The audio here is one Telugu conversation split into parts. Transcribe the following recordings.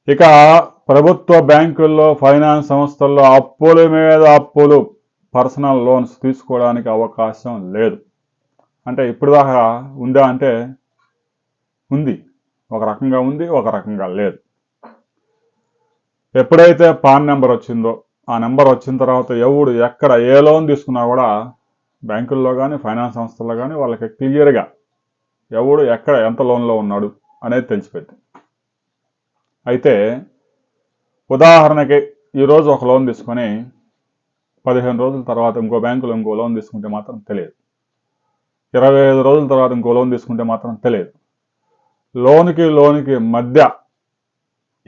ఇక ప్రభుత్వ బ్యాంకుల్లో ఫైనాన్స్ సంస్థల్లో అప్పుల మీద అప్పులు పర్సనల్ లోన్స్ తీసుకోవడానికి అవకాశం లేదు. అంటే ఇప్పుడు దాకా ఉందా అంటే ఉంది, ఒక రకంగా ఉంది, ఒక రకంగా లేదు. ఎప్పుడైతే పాన్ నెంబర్ వచ్చిందో ఆ నెంబర్ వచ్చిన తర్వాత ఎవడు ఎక్కడ ఏ లోన్ తీసుకున్నా కూడా బ్యాంకుల్లో కానీ ఫైనాన్స్ సంస్థల్లో కానీ వాళ్ళకి క్లియర్గా ఎవడు ఎక్కడ ఎంత లోన్లో ఉన్నాడు అనేది తెలిసిపోయింది. అయితే ఉదాహరణకి ఈరోజు ఒక లోన్ తీసుకొని 15 రోజుల తర్వాత ఇంకో బ్యాంకులో ఇంకో లోన్ తీసుకుంటే మాత్రం తెలియదు. 25 రోజుల తర్వాత ఇంకో లోన్ తీసుకుంటే మాత్రం తెలియదు. లోనికి మధ్య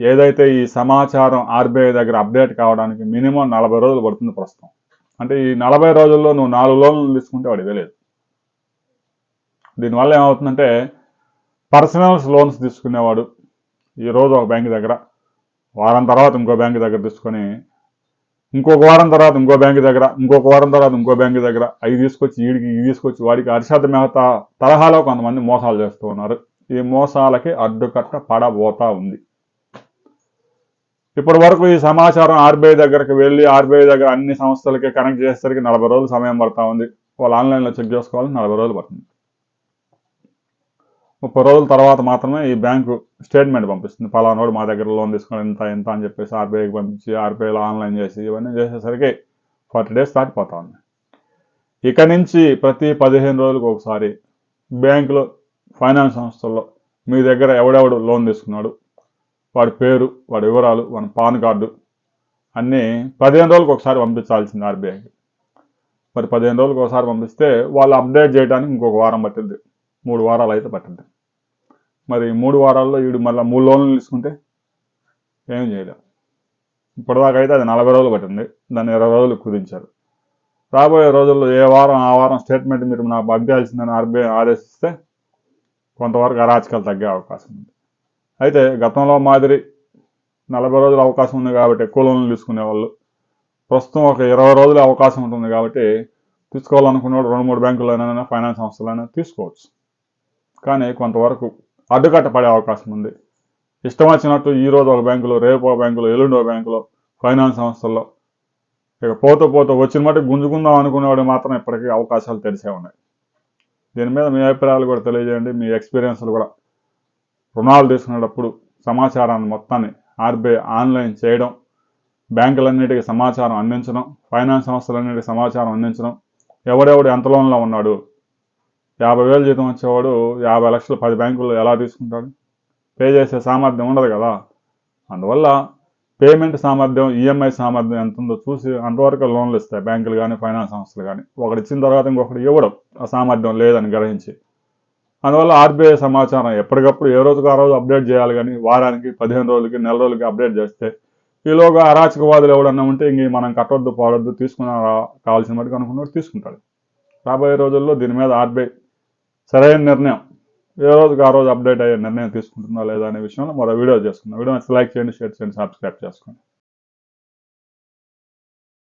ఏదైతే ఈ సమాచారం ఆర్బీఐ దగ్గర అప్డేట్ కావడానికి మినిమం 40 రోజులు పడుతుంది ప్రస్తుతం. అంటే ఈ 40 రోజుల్లో నువ్వు 4 లోన్లు తీసుకుంటే వాడికి తెలియదు. దీనివల్ల ఏమవుతుందంటే పర్సనల్స్ లోన్స్ తీసుకునేవాడు ఈరోజు ఒక బ్యాంక్ దగ్గర, వారం తర్వాత ఇంకో బ్యాంక్ దగ్గర తీసుకొని ఇంకొక వారం తర్వాత ఇంకో బ్యాంక్ దగ్గర, ఇంకొక వారం తర్వాత ఇంకో బ్యాంక్ దగ్గర అవి తీసుకొచ్చి వీడికి ఇవి తీసుకొచ్చి వాడికి అరిషాద మేత తరహాలో కొంతమంది మోసాలు చేస్తూ ఉన్నారు. ఈ మోసాలకి అడ్డుకట్ట పడబోతా ఉంది. ఇప్పటి వరకు ఈ సమాచారం ఆర్బీఐ దగ్గరికి వెళ్ళి ఆర్బీఐ దగ్గర అన్ని సంస్థలకి కనెక్ట్ చేసేసరికి 40 రోజులు సమయం పడతా ఉంది. వాళ్ళు ఆన్లైన్లో చెక్ చేసుకోవాలని 40 రోజులు పడుతుంది. 30 రోజుల తర్వాత మాత్రమే ఈ బ్యాంకు స్టేట్మెంట్ పంపిస్తుంది. పలానోడు మా దగ్గర లోన్ తీసుకుని ఎంత అని చెప్పేసి ఆర్బీఐకి పంపించి ఆర్బీఐలో ఆన్లైన్ చేసి ఇవన్నీ చేసేసరికి 40 డేస్ దాటిపోతా ఉంది. ఇక నుంచి ప్రతి 15 రోజులకు ఒకసారి బ్యాంకులో ఫైనాన్స్ సంస్థల్లో మీ దగ్గర ఎవడెవడు లోన్ తీసుకున్నాడు, వాడి పేరు, వాడి వివరాలు, వాడి పాన్ కార్డు అన్నీ 15 రోజులకు ఒకసారి పంపించాల్సింది ఆర్బీఐకి. మరి 15 రోజులకు ఒకసారి పంపిస్తే వాళ్ళు అప్డేట్ చేయడానికి ఇంకొక వారం పట్టింది, 3 వారాలు అయితే పట్టింది. మరి 3 వారాల్లో వీడు మళ్ళీ 3 లోన్లు తీసుకుంటే ఏం చేయలేం. ఇప్పటిదాకా అయితే అది 40 రోజులు పట్టింది, దాన్ని 20 రోజులు కుదించారు. రాబోయే రోజుల్లో ఏ వారం ఆ వారం స్టేట్మెంట్ మీరు నాకు పంపించాల్సిందని ఆర్బీఐ ఆదేశిస్తే కొంతవరకు అరాచకాలు తగ్గే అవకాశం ఉంది. అయితే గతంలో మాదిరి 40 రోజుల అవకాశం ఉంది కాబట్టి ఎక్కువ లోన్లు తీసుకునేవాళ్ళు ప్రస్తుతం ఒక 20 రోజుల అవకాశం ఉంటుంది కాబట్టి తీసుకోవాలనుకున్నవాడు 2-3 బ్యాంకుల్లోనైనా ఫైనాన్స్ సంస్థలైనా తీసుకోవచ్చు. కానీ కొంతవరకు అడ్డుకట్ట పడే అవకాశం ఉంది. ఇష్టం వచ్చినట్టు ఈరోజు ఒక బ్యాంకులో, రేపు ఒక బ్యాంకులో, ఎల్లుండి ఒక బ్యాంకులో, ఫైనాన్స్ సంస్థల్లో ఇక పోతూ వచ్చిన మట్టి గుంజుకుందాం అనుకునేవాడు మాత్రం ఇప్పటికీ అవకాశాలు తెలిసే ఉన్నాయి. దీని మీద మీ అభిప్రాయాలు కూడా తెలియజేయండి. మీ ఎక్స్పీరియన్స్లు కూడా. రుణాలు తీసుకునేటప్పుడు సమాచారాన్ని మొత్తాన్ని ఆర్బీఐ ఆన్లైన్ చేయడం, బ్యాంకులన్నిటికీ సమాచారం అందించడం, ఫైనాన్స్ సంస్థలన్నిటికీ సమాచారం అందించడం, ఎవడెవడు ఎంత లోన్లో ఉన్నాడు, 50,000 జీతం వచ్చేవాడు 50 లక్షలు 10 బ్యాంకుల్లో ఎలా తీసుకుంటాడు? పే చేసే సామర్థ్యం ఉండదు కదా. అందువల్ల పేమెంట్ సామర్థ్యం, ఈఎంఐ సామర్థ్యం ఎంత ఉందో చూసి అంతవరకు లోన్లు ఇస్తాయి బ్యాంకులు కానీ ఫైనాన్స్ సంస్థలు కానీ. ఒకటి ఇచ్చిన తర్వాత ఇంకొకటి ఇవ్వడం ఆ సామర్థ్యం లేదని గ్రహించి. అందువల్ల ఆర్బీఐ సమాచారం ఎప్పటికప్పుడు ఏ రోజుకు ఆ రోజు అప్డేట్ చేయాలి. కానీ వారానికి, 15 రోజులకి, నెల రోజులకి అప్డేట్ చేస్తే ఈలోగా అరాచకవాదులు ఎవడన్నా ఉంటే ఇంక మనం కట్టొద్దు, పోవద్దు, తీసుకున్న కావాల్సిన మటుకు అనుకున్నట్టు తీసుకుంటాడు. రాబోయే రోజుల్లో దీని మీద ఆర్బీఐ సరైన నిర్ణయం ఏ రోజుకి ఆ రోజు అప్డేట్ అయ్యే నిర్ణయం తీసుకుంటుందా లేదా అనే విషయంలో మరో వీడియో చేసుకుందాం. వీడియో లైక్ చేయండి, షేర్ చేయండి, సబ్స్క్రైబ్ చేసుకోండి.